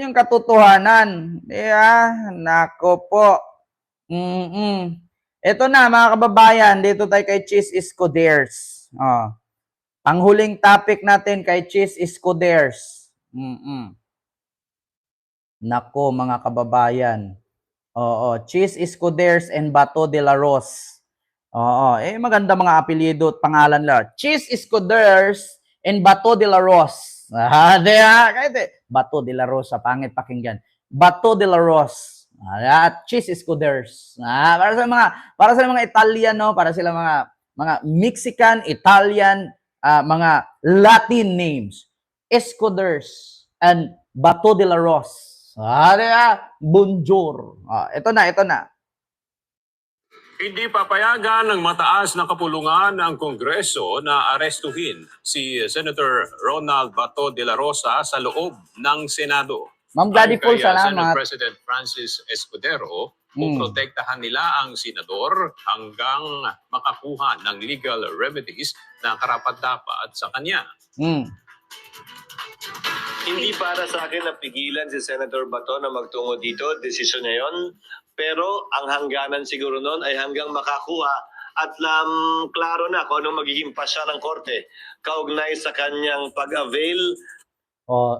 yung katotohanan. Nako po. Ito na, mga kababayan, dito tayo kay Cheese Escuders. Ang huling topic natin kay Cheese Escuders. Nako, mga kababayan. Cheese Escuders and Bato de la Ros. Maganda mga apelyido at pangalan lang. Cheese Escuders and Bato de la Ros. Bato de la Ros, pangit pakinggan. Bato de la Ros. At Cheese Escuders. Para sa mga Italian, no? Para sila mga Mexican, Italian, mga Latin names. Escuders and Bato de la Ros. Bonjour. Ito na. Hindi papayagan ng mataas na kapulungan ng Kongreso na arestuhin si Senator Ronald Bato de la Rosa sa loob ng Senado. Ma'am Daddy Paul, salamat. Senate President Francis Escudero, puprotektahan nila ang senador hanggang makakuha ng legal remedies na karapat-dapat sa kanya. Hindi para sa akin na pigilan si Senator Bato na magtungo dito, desisyon niya yun. Pero ang hangganan siguro noon ay hanggang makakuha at klaro na kung anong magiging pasya ng korte kaugnay sa kanyang pag-avail.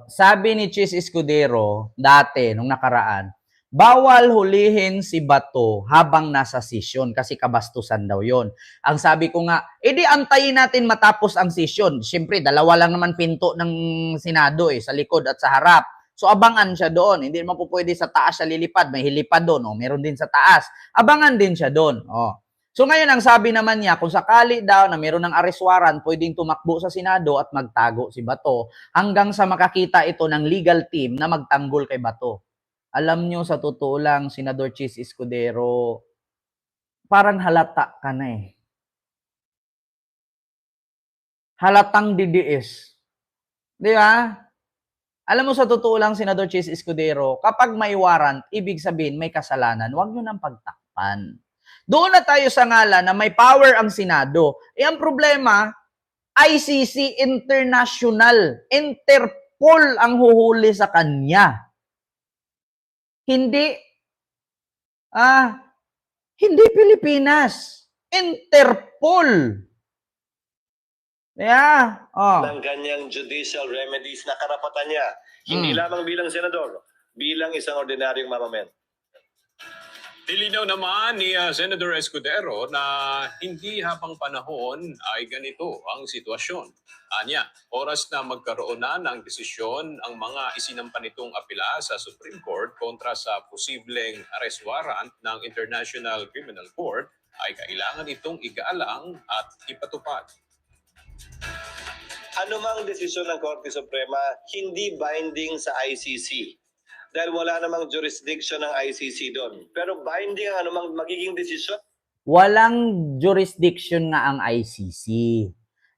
Sabi ni Cheese Escudero dati, nung nakaraan, bawal hulihin si Bato habang nasa sesyon kasi kabastusan daw yon. Ang sabi ko nga, edi antayin natin matapos ang sesyon. Siyempre, dalawa lang naman pinto ng Senado sa likod at sa harap. So, abangan siya doon. Hindi naman po pwede sa taas siya lilipad. May hilipad doon. Meron din sa taas. Abangan din siya doon. So, ngayon, ang sabi naman niya, kung sakali daw na meron ng arrest warrant, pwedeng tumakbo sa Senado at magtago si Bato hanggang sa makakita ito ng legal team na magtanggol kay Bato. Alam nyo, sa totoo lang, Senador Cheese Escudero, parang halata ka na Halatang didiis. Di ba? Alam mo, sa totoo lang, Senador Cheese Escudero, kapag may warrant, ibig sabihin may kasalanan, huwag nyo nang pagtakpan. Doon na tayo sa ngalan na may power ang Senado. Ang problema, ICC International, Interpol ang huhuli sa kanya. Hindi Pilipinas. Interpol. Ng kanyang judicial remedies na karapatan niya. Hindi lamang bilang senador, bilang isang ordinaryong mamamayan. Nilinaw naman ni Senator Escudero na hindi habang panahon ay ganito ang sitwasyon. Anya, oras na magkaroon na ng desisyon ang mga isinampan nitong apela sa Supreme Court kontra sa posibleng arrest warrant ng International Criminal Court ay kailangan itong igaalang at ipatupad. Anumang desisyon ng Korte Suprema, hindi binding sa ICC. Dahil wala namang jurisdiction ng ICC doon. Pero binding ang anumang magiging desisyon. Walang jurisdiction nga ang ICC.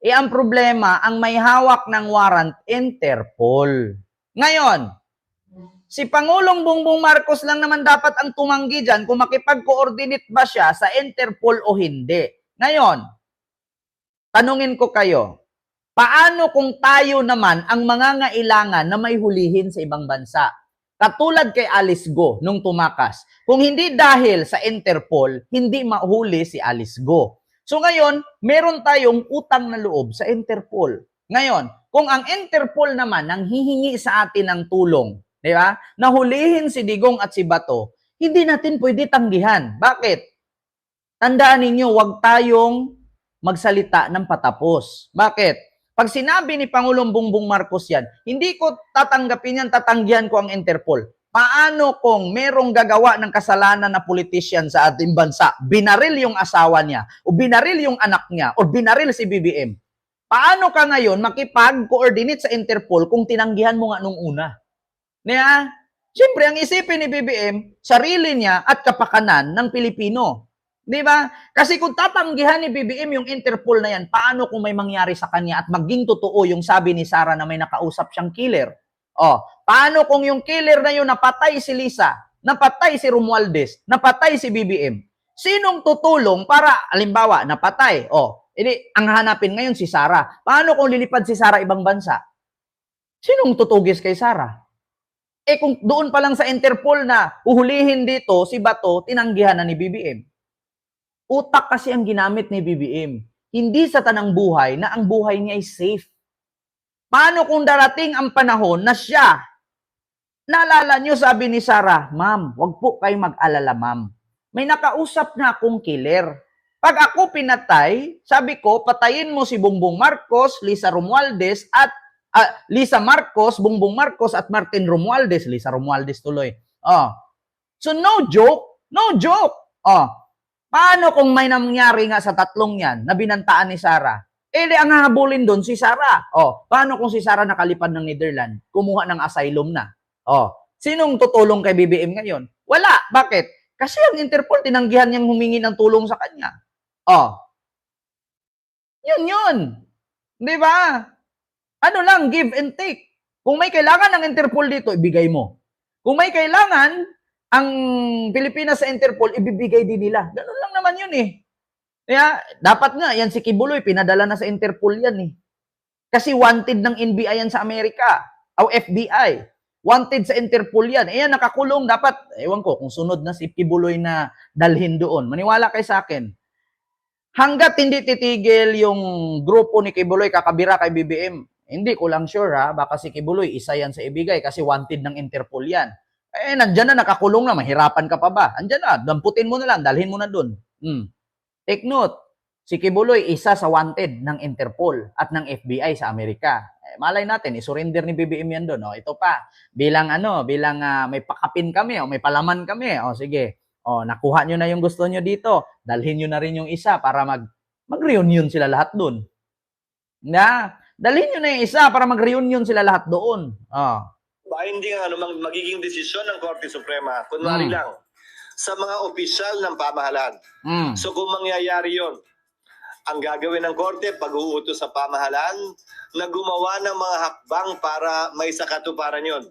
Ang problema, ang may hawak ng warrant, Interpol. Ngayon, si Pangulong Bongbong Marcos lang naman dapat ang tumanggi dyan kung makipag-coordinate ba siya sa Interpol o hindi. Ngayon, tanungin ko kayo, paano kung tayo naman ang mangangailangan na may hulihin sa ibang bansa? Katulad kay Alice Go nung tumakas. Kung hindi dahil sa Interpol, hindi mahuli si Alice Go. So ngayon, meron tayong utang na loob sa Interpol. Ngayon, kung ang Interpol naman ang hihingi sa atin ng tulong, di ba? Nahulihin si Digong at si Bato, hindi natin pwede tanggihan. Bakit? Tandaan ninyo, huwag tayong magsalita ng patapos. Bakit? Pag sinabi ni Pangulong Bongbong Marcos yan, hindi ko tatanggapin yan, tatanggihan ko ang Interpol. Paano kung merong gagawa ng kasalanan na politician sa ating bansa, binaril yung asawa niya, o binaril yung anak niya, o binaril si BBM? Paano ka ngayon makipag-coordinate sa Interpol kung tinanggihan mo nga nung una? Niya? Siyempre, ang isipin ni BBM, sarili niya at kapakanan ng Pilipino. Di ba? Kasi kung tatanggihan ni BBM yung Interpol na yan, paano kung may mangyari sa kanya at maging totoo yung sabi ni Sara na may nakausap siyang killer? Paano kung yung killer na yun napatay si Lisa, napatay si Romualdez, napatay si BBM? Sinong tutulong para, halimbawa, napatay? Ang hanapin ngayon si Sara. Paano kung lilipad si Sara ibang bansa? Sinong tutugis kay Sara? Kung doon pa lang sa Interpol na uhulihin dito, si Bato, tinanggihan na ni BBM. Utak kasi ang ginamit ni BBM. Hindi sa tanang buhay na ang buhay niya ay safe. Paano kung darating ang panahon na siya, naalala niyo sabi ni Sarah, ma'am, wag po kayo mag-alala ma'am. May nakausap na akong killer. Pag ako pinatay, sabi ko, patayin mo si Bongbong Marcos, Lisa Romualdez, at Lisa Marcos, Bongbong Marcos, at Martin Romualdez. Lisa Romualdez tuloy. So no joke. No joke. Paano kung may nangyari nga sa tatlong yan na binantaan ni Sarah? Ang hahabulin doon si Sarah. Paano kung si Sarah nakalipad ng Netherlands? Kumuha ng asylum na. Sinong tutulong kay BBM ngayon? Wala. Bakit? Kasi ang Interpol, tinanggihan niyang humingi ng tulong sa kanya. Yun. Di ba? Ano lang, give and take. Kung may kailangan ng Interpol dito, ibigay mo. Kung may kailangan, ang Pilipinas sa Interpol, ibibigay din nila. Ganun lang naman yun eh. Kaya, dapat nga, yan si Kibuloy, pinadala na sa Interpol yan eh. Kasi wanted ng NBI yan sa Amerika. O FBI. Wanted sa Interpol yan. Yan, nakakulong. Dapat, ewan ko, kung sunod na si Kibuloy na dalhin doon. Maniwala kay sa akin. Hanggat hindi titigil yung grupo ni Kibuloy kakabira kay BBM, hindi ko lang sure ha, baka si Kibuloy isa yan sa ibigay kasi wanted ng Interpol yan. Nandyan na, nakakulong na, mahirapan ka pa ba? Andyan na, damputin mo na lang, dalhin mo na dun. Take note, si Kibuloy isa sa wanted ng Interpol at ng FBI sa Amerika. Malay natin, isurrender ni BBM yan doon. Ito pa, bilang may pakapin kami, may palaman kami. Sige, nakuha nyo na yung gusto nyo dito. Dalhin nyo na rin yung isa para mag-reunion sila lahat doon. Dalhin nyo na yung isa para mag-reunion sila lahat doon. Binding magiging desisyon ng Korte Suprema. Kunwari lang, sa mga opisyal ng pamahalaan. So kung mangyayari yon, ang gagawin ng Korte, pag-uutos sa pamahalaan, na gumawa ng mga hakbang para may sakatuparan yon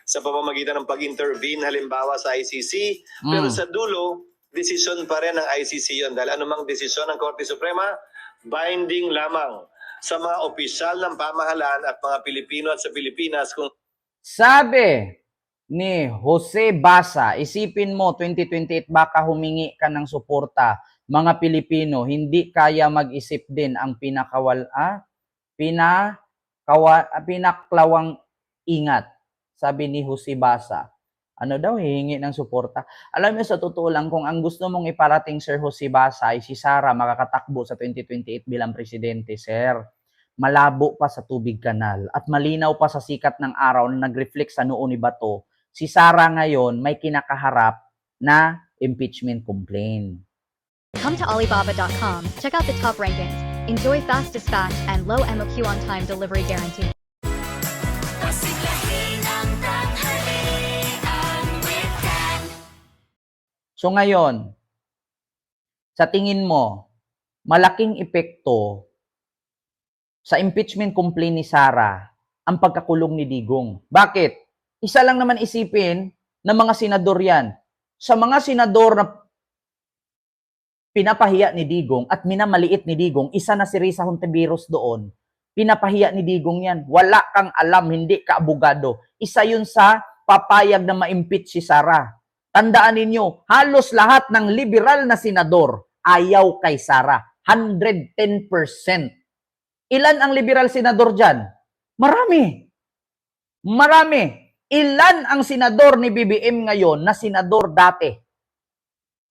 sa pamamagitan ng pag-intervene halimbawa sa ICC, pero sa dulo, desisyon pa rin ng ICC yon. Dahil anumang desisyon ng Korte Suprema, binding lamang sa mga opisyal ng pamahalaan at mga Pilipino at sa Pilipinas. Sabi ni Jose Basa, isipin mo, 2028 baka humingi ka ng suporta. Mga Pilipino, hindi kaya mag-isip din ang pinaklawang ingat. Sabi ni Jose Basa. Ano daw, hihingi ng suporta. Alam mo, sa totoo lang, kung ang gusto mong iparating, Sir Jose Basa, ay si Sara makakatakbo sa 2028 bilang presidente, Sir. Malabo pa sa tubig kanal at malinaw pa sa sikat ng araw na nag-reflect sa noo ni Bato, si Sara ngayon may kinakaharap na impeachment complaint. Come to Alibaba.com, check out the top rankings, enjoy fast dispatch and low MOQ on-time delivery guarantee. So ngayon, sa tingin mo, malaking epekto sa impeachment complaint ni Sara ang pagkakulong ni Digong. Bakit? Isa lang naman isipin ng mga senador yan. Sa mga senador na pinapahiya ni Digong at minamaliit ni Digong, isa na si Risa Hontiveros doon. Pinapahiya ni Digong yan. Wala kang alam, hindi ka abogado. Isa yun sa papayag na ma-impeach si Sara. Tandaan ninyo, halos lahat ng liberal na senador ayaw kay Sara. 110%. Ilan ang liberal senador dyan? Marami. Ilan ang senador ni BBM ngayon na senador dati?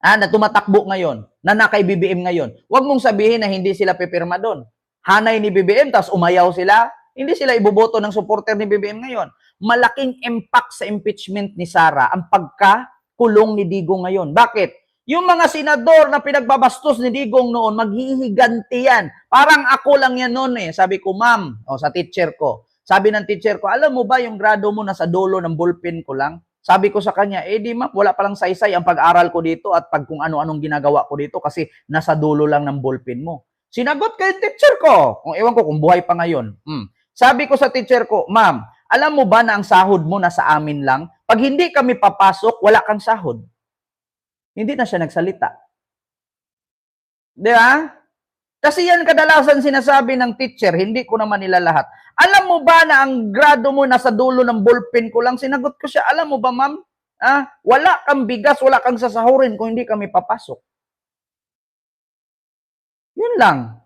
Na tumatakbo ngayon, na nakay BBM ngayon. Huwag mong sabihin na hindi sila pipirma doon. Hanay ni BBM, tapos umayaw sila. Hindi sila iboboto ng supporter ni BBM ngayon. Malaking impact sa impeachment ni Sara ang pagkakulong ni Digong ngayon. Bakit? Yung mga senador na pinagbabastos ni Digong noon, maghihiganti yan. Parang ako lang yan noon eh. Sabi ko, ma'am, sa teacher ko. Sabi ng teacher ko, alam mo ba yung grado mo nasa dulo ng ballpen ko lang? Sabi ko sa kanya, di ma'am, wala palang saysay ang pag-aral ko dito at pag kung ano-anong ginagawa ko dito kasi nasa dulo lang ng ballpen mo. Sinagot ko yung teacher ko. Kung ewan ko kung buhay pa ngayon. Sabi ko sa teacher ko, ma'am, alam mo ba na ang sahod mo nasa amin lang? Pag hindi kami papasok, wala kang sahod. Hindi na siya nagsalita. Di ba? Kasi yan kadalasan sinasabi ng teacher, hindi ko naman nila lahat. Alam mo ba na ang grado mo nasa dulo ng ballpen ko lang? Sinagot ko siya, alam mo ba ma'am? Wala kang bigas, wala kang sasahurin kung hindi kami papasok. Yun lang.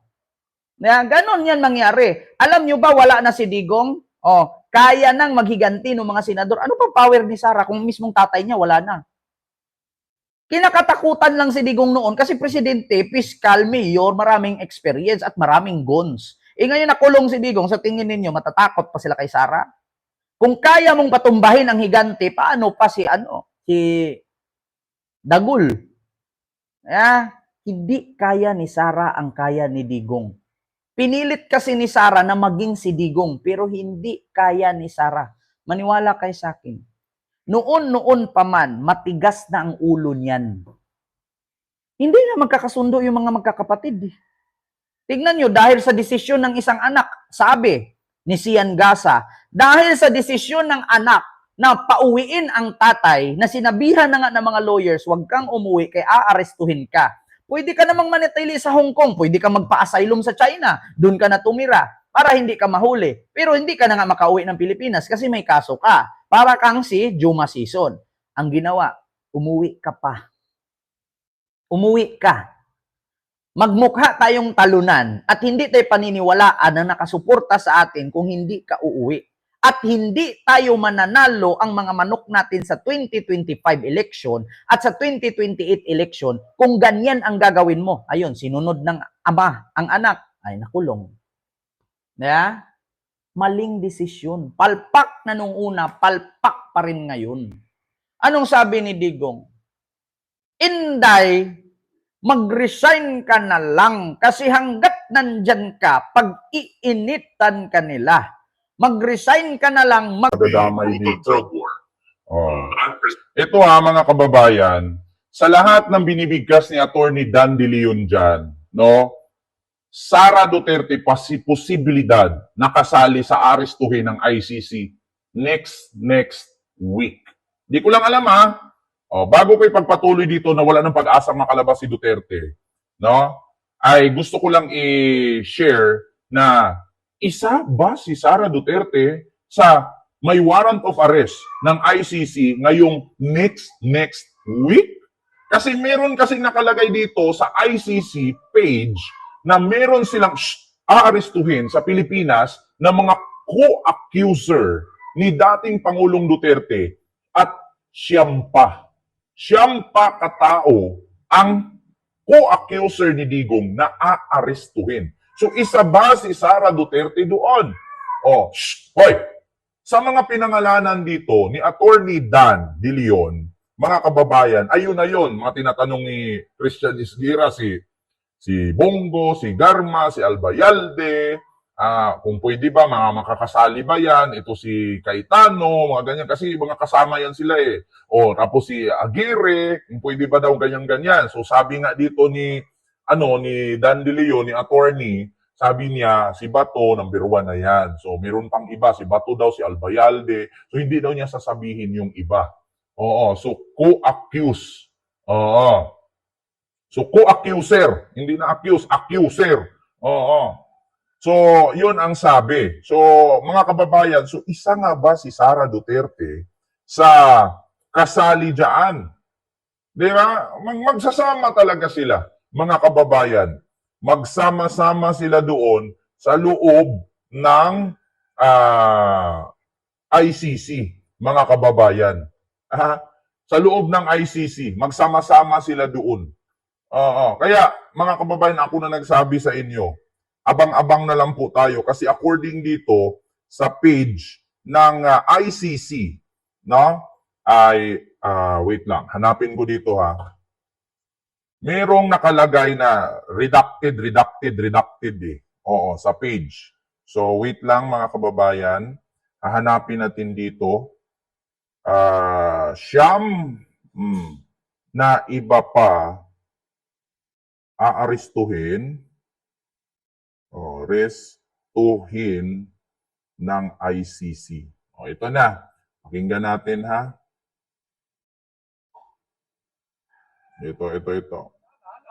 Ganon yan mangyari. Alam nyo ba, wala na si Digong? Kaya nang maghiganti ng mga senador. Ano pa power ni Sara kung mismong tatay niya wala na? Kinakatakutan lang si Digong noon kasi presidente, fiscal, mayor, maraming experience at maraming guns. Ngayon nakulong si Digong, sa tingin ninyo, matatakot pa sila kay Sara? Kung kaya mong patumbahin ang higante, paano pa si Dagul? Hindi kaya ni Sara ang kaya ni Digong. Pinilit kasi ni Sara na maging si Digong, pero hindi kaya ni Sara. Maniwala kayo sa akin. Noon pa man, matigas na ang ulo niyan. Hindi na magkakasundo yung mga magkakapatid. Tignan nyo, dahil sa desisyon ng isang anak, sabi ni Sian Gasa, dahil sa desisyon ng anak na pauwiin ang tatay, na sinabihan na nga ng mga lawyers, huwag kang umuwi, kaya aarestuhin ka. Pwede ka namang manatili sa Hong Kong, pwede ka magpa-asylum sa China, doon ka na tumira, para hindi ka mahuli. Pero hindi ka na nga makauwi ng Pilipinas kasi may kaso ka. Para kang si Juma Season. Ang ginawa, umuwi ka pa. Umuwi ka. Magmukha tayong talunan at hindi tayo paniniwalaan na nakasuporta sa atin kung hindi ka uuwi. At hindi tayo mananalo ang mga manok natin sa 2025 election at sa 2028 election kung ganyan ang gagawin mo. Ayun, sinunod ng ama ang anak, ay nakulong. Maling desisyon. Palpak na nung una, palpak pa rin ngayon. Anong sabi ni Digong? Inday, mag-resign ka na lang kasi hanggat nandyan ka, pag-iinitan ka nila. Mag-resign ka na lang. Dadamay dito. Ito mga kababayan, sa lahat ng binibigkas ni Attorney Dan De Leon dyan, no? Sara Duterte posibilidad na kasali sa arestuhin ng ICC next week. Di ko lang alam bago ko ipagpatuloy dito na wala ng pag-asang makalabas si Duterte, no? Ay gusto ko lang i-share na isa ba si Sara Duterte sa may warrant of arrest ng ICC ngayong next week? Kasi meron kasing nakalagay dito sa ICC page na meron silang aarestuhin sa Pilipinas na mga co-accuser ni dating Pangulong Duterte at siyam pa katao ang co-accuser ni Digong na aarestuhin. So isa ba si Sara Duterte doon? Hoy! Sa mga pinangalanan dito ni Attorney Dan De Leon, mga kababayan, ayun na yun, mga tinatanong ni Christian Isgira, si Bongo, si Garma, si Albayalde, kung pwede ba, mga makakasali ba yan, ito si Cayetano, mga ganyan, kasi mga kasama yan sila tapos si Aguirre, kung pwede ba daw ganyan-ganyan. So sabi nga dito ni Dan De Leon, ni attorney, sabi niya, si Bato, number 1 na yan. So meron pang iba, si Bato daw, si Albayalde, so hindi daw niya sasabihin yung iba. So co-accuse. So, co-accuser. Hindi na accuse, accuser. So, yun ang sabi. So, mga kababayan, so isa nga ba si Sara Duterte sa kasali dyan? Di ba? Magsasama talaga sila, mga kababayan. Magsama-sama sila doon sa loob ng ICC, mga kababayan. Sa loob ng ICC, magsama-sama sila doon. Kaya, mga kababayan, ako na nagsabi sa inyo, abang-abang na lang po tayo kasi according dito sa page ng ICC, no? Wait lang, hanapin ko dito Merong nakalagay na redacted sa page. So, wait lang mga kababayan, hahanapin natin dito. Siyam na iba pa aarestuhin restuhin ng ICC. Ito na. Pakinggan natin Ito.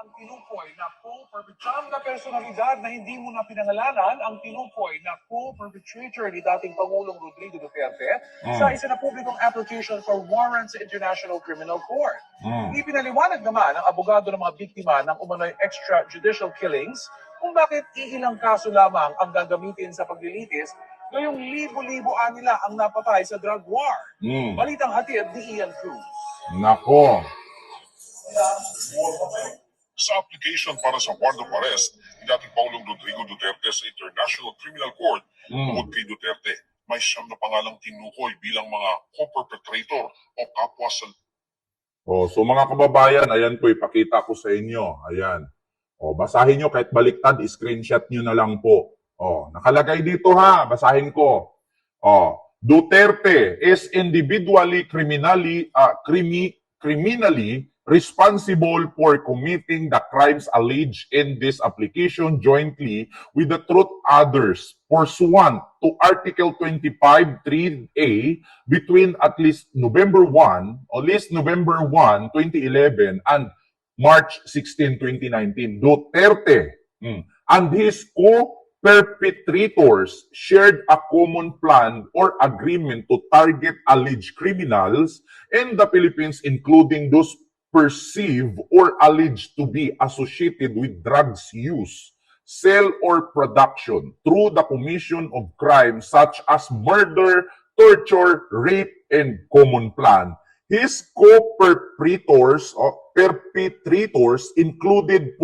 Ang tinukoy na Siyam na personalidad na hindi mo na pinangalanan ang tinukoy na co-perpetrator ni dating Pangulong Rodrigo Duterte sa isa na publikong application for warrant sa International Criminal Court. Ipinaliwanag naman ng abogado ng mga biktima ng umano'y extrajudicial killings kung bakit iilang kaso lamang ang gagamitin sa paglilitis ngayong libo-libo nila ang napatay sa drug war. Balitang hatid ni Ian Cruz. Nako. Sa application para sa warrant of arrest ni dating Pangulong Rodrigo Duterte sa International Criminal Court tungkol kay Duterte, may siyam na pangalang tinukoy bilang mga co-perpetrator o kapwa sa So mga kababayan, ayan po, ipakita ko sa inyo. Ayan. Basahin nyo kahit baliktad, screenshot nyo na lang po. Nakalagay dito ha, basahin ko. Duterte is individually criminally responsible for committing the crimes alleged in this application jointly with the truth others pursuant to Article 25(3)(a) between at least November 1, 2011 and March 16, 2019. Duterte and his co-perpetrators shared a common plan or agreement to target alleged criminals in the Philippines, including those perceived or alleged to be associated with drugs use, sale, or production through the commission of crimes such as murder, torture, rape, and common plan. His co-perpetrators included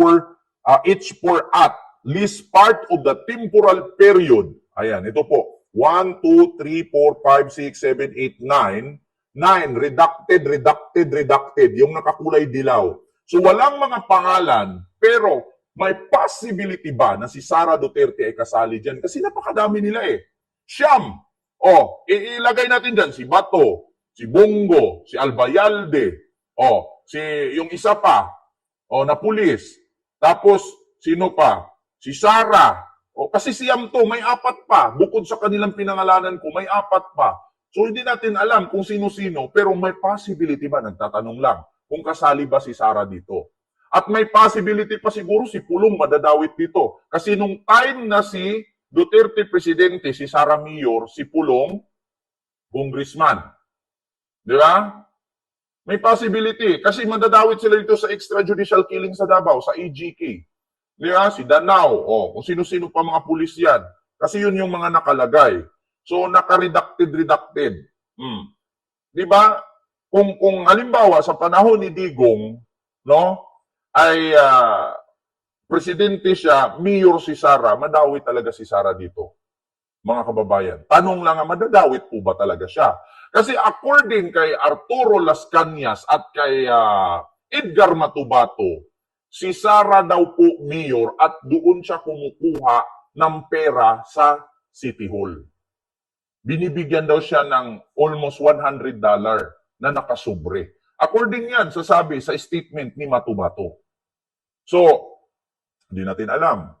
each for at least part of the temporal period. Ayan, ito po. 1, 2, 3, 4, 5, 6, 7, 8, 9. 9, redacted, yung nakakulay dilaw. So walang mga pangalan, pero may possibility ba na si Sara Duterte ay kasali dyan? Kasi napakadami nila eh. Siyam. Ilagay natin dyan si Bato, si Bongo, si Albayalde, yung isa pa, na pulis. Tapos, sino pa? Si Sara. Kasi siyam to, may apat pa. Bukod sa kanilang pinangalanan ko, may apat pa. So hindi natin alam kung sino-sino, pero may possibility ba, nagtatanong lang, kung kasali ba si Sara dito. At may possibility pa siguro si Pulong madadawit dito. Kasi nung time na si Duterte presidente, si Sara mayor, si Pulong, congressman. Di ba? May possibility. Kasi madadawit sila dito sa extrajudicial killing sa Davao, sa EGK. Di ba? Si Danao, kung sino-sino pa mga pulis yan. Kasi yun yung mga nakalagay. So, naka-redacted. Di ba? Kung halimbawa, sa panahon ni Digong, ay presidente siya, mayor si Sara, madawit talaga si Sara dito. Mga kababayan, tanong lang, madadawit po ba talaga siya? Kasi according kay Arturo Las Cañas at kay Edgar Matubato, si Sara daw po mayor at doon siya kumukuha ng pera sa City Hall. Binibigyan daw siya ng almost $100 na nakasubre. According yan, sasabi sa statement ni Matubato. So, hindi natin alam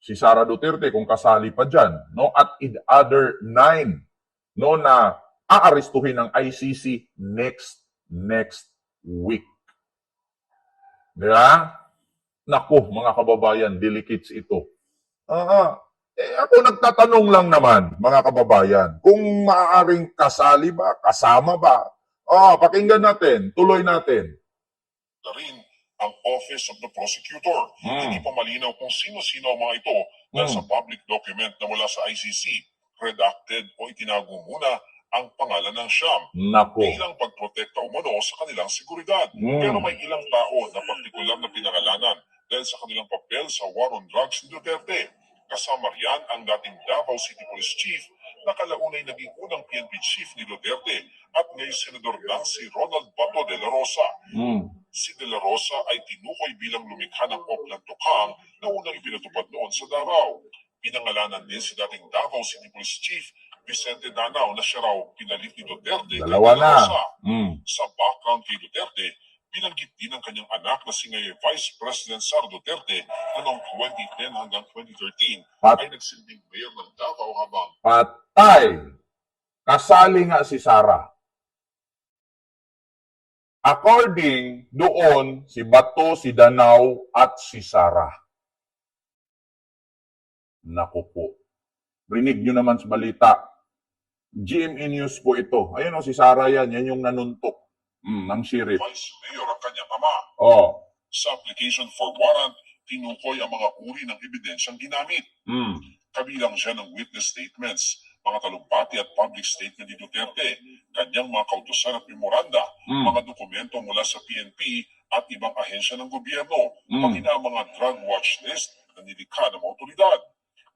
si Sara Duterte kung kasali pa dyan. At other 9 na aarestuhin ng ICC next week. Diba? Naku, mga kababayan, delicates ito. Ako nagtatanong lang naman, mga kababayan, kung maaaring kasali ba, kasama ba? Pakinggan natin, tuloy natin. na rin ang Office of the Prosecutor. Hindi pa malinaw kung sino-sino ang mga ito dahil sa public document na mula sa ICC, redacted o itinago muna ang pangalan ng siyam Naku. bilang pagprotekta umano sa kanilang seguridad. Pero may ilang tao na partikular na pinangalanan dahil sa kanilang papel sa war on drugs ni Duterte. Kasama riyan ang dating Davao City Police Chief na kalaunay naging unang PNP Chief ni Duterte at ngayon Senador na si Ronald Bato de la Rosa. Si de la Rosa ay tinukoy bilang lumikha ng Oplan Tokang na unang ipinatupad noon sa Davao. Pinangalanan din si dating Davao City Police Chief Vicente Danao na siya raw pinalit ni Duterte kay Dalawa De La na. Rosa. Sa background kay Duterte, binanggit din ng kanyang anak na si ngayon Vice President Sara Duterte na noong 2010 hanggang 2013 ay nagsilbing mayor ng Davao habang Patay. Kasali nga si Sara. According doon, si Bato, si Danao, at si Sara. Naku po. Rinig nyo naman sa balita. GMA News po ito. Ayun o, si Sarah yan. Yan yung nanuntok ng sheriff. Vice Mayor ang kanyang ama. Oh. Sa application for warrant, tinukoy ang mga uri ng ebidensyang ginamit. Kabilang siya ng witness statements, mga talumpati at public statement ni Duterte, kanyang mga kautusan at memoranda, mga dokumento mula sa PNP at ibang ahensya ng gobyerno, pati na ang mga drug watch list na nilikha ng mga otoridad.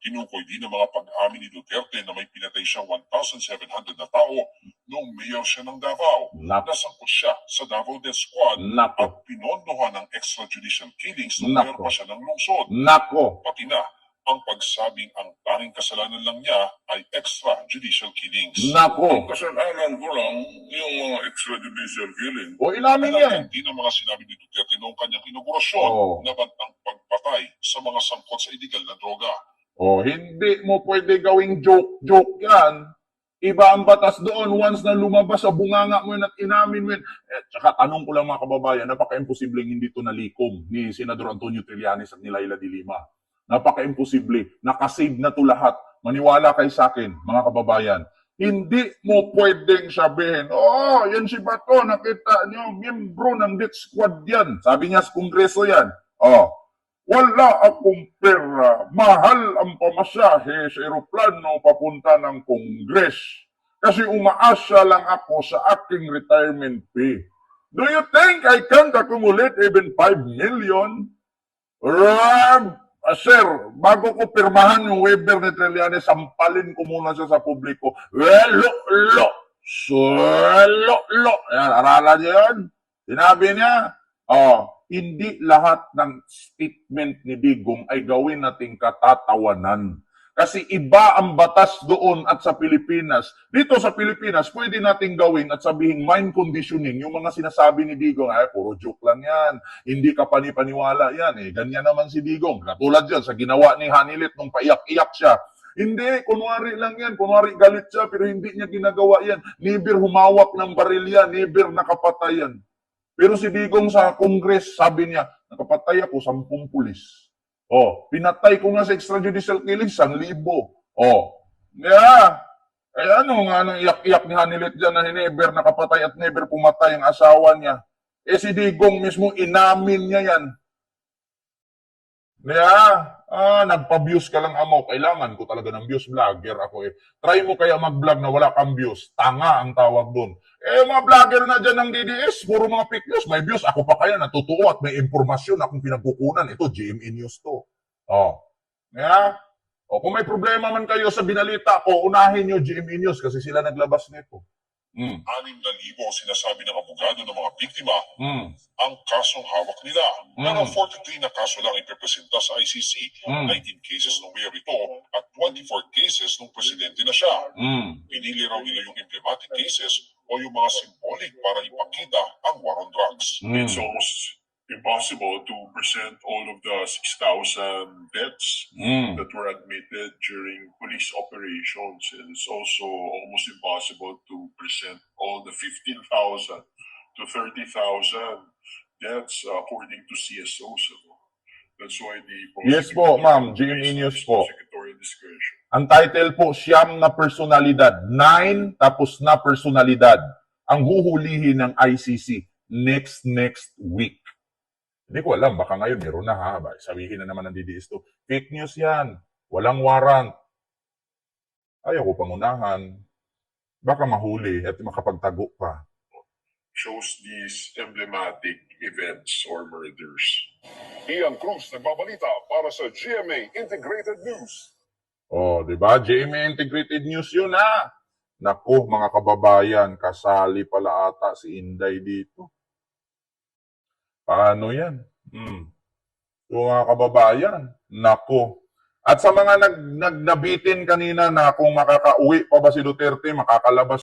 Tinukoy din ang mga pag-amin ni Duterte na may pinatay siyang 1,700 na tao noong mayor siya ng Davao. Nako. Nasangkot siya sa Davao Death Squad Nako. at pinondohan ng extrajudicial killings nung mayor Nako. pa siya ng lungsod. Nako. Pati na ang pagsabing ang tanging kasalanan lang niya ay extrajudicial killings. Nako. Kasalanan ko lang yung mga extrajudicial killing. O ilamin yan. Hindi na mga sinabi ni Duterte noong kanyang inaugurasyon Oo. na bantang pagpatay sa mga sangkot sa illegal na droga. O hindi mo pwede gawing joke yan. Iba ang batas doon once na lumabas sa bunganga mo yun at inamin mo yun. Tsaka tanong ko lang mga kababayan, napaka-imposibleng hindi ito nalikom ni Senador Antonio Trillanes at ni Laila de Lima. Napaka-imposible. Nakasave na to lahat. Maniwala kay sa akin, mga kababayan. Hindi mo pwedeng sabihin, oh, yan si Bato, nakita niyo, miyembro ng death squad yan. Sabi niya sa kongreso yan. Oh, wala akong pera. Mahal ang pamasahe sa eroplano papunta ng Kongres. Kasi umaasa lang ako sa aking retirement pay. Do you think I can't accumulate even 5 million? Sir, bago ko pirmahan yung waiver ni Trillanes, sampalin ko muna siya sa publiko. Lo. Yan, aralan niyo yun. Sinabi niya, hindi lahat ng statement ni Digong ay gawin nating katatawanan. Kasi iba ang batas doon at sa Pilipinas. Dito sa Pilipinas, pwede nating gawin at sabihin mind conditioning. Yung mga sinasabi ni Digong, ay puro joke lang yan. Hindi ka panipaniwala yan. Ganyan naman si Digong. Katulad yan sa ginawa ni Hanilit nung paiyak-iyak siya. Hindi, kunwari lang yan. Kunwari galit siya pero hindi niya ginagawa yan. Never humawak ng baril yan. Never nakapatay yan. Pero si Digong sa Congress, sabi niya, nakapatay ako 10 pulis. Pinatay ko nga sa extrajudicial killing, 1,000. Ano nga nang iyak-iyak ni Hanilit dyan na never nakapatay at never pumatay ang asawa niya. Si Digong mismo, inamin niya yan. Nagpa-views ka lang amo. Kailangan ko talaga ng views, vlogger ako Try mo kaya mag-vlog na wala kang views. Tanga ang tawag doon. Mga vlogger na dyan ng DDS, puro mga fake news. May views. Ako pa kaya natutuo at may impormasyon akong pinagkukunan. Ito, GMA News to. Kung may problema man kayo sa binalita ko, unahin nyo GMA News kasi sila naglabas nito. 6,000 ang sinasabi ng abogado ng mga biktima ang kasong hawak nila. Pero 43 na kaso lang ipipresenta sa ICC, 19 cases nung mayor ito at 24 cases nung presidente na siya. Pinili raw nila yung emblematic cases o yung mga symbolic para ipakita ang war on drugs. It's almost impossible to present all of the 6,000 deaths that were admitted during police operations. And it's also almost impossible to present all the 15,000 to 30,000 deaths according to CSOs. That's why the Yes po, ma'am. GMA News po. Secretarial discretion. Ang title po, siyam na personalidad. 9 tapos na personalidad. Ang huhulihin ng ICC next week. Hindi ko alam, baka ngayon meron na ha. Sabihin na naman ng DDS to. Fake news yan. Walang warrant. Ayaw ko pangunahan. Baka mahuli at makapagtago pa. Shows these emblematic events or murders. Ian Cruz nagbabalita para sa GMA Integrated News. Di ba? GMA Integrated News yun ha. Naku, mga kababayan, kasali pala ata si Inday dito. Paano yan? So mga kababayan, naku. At sa mga nabitin kanina na kung makakauwi pa ba si Duterte, makakalabas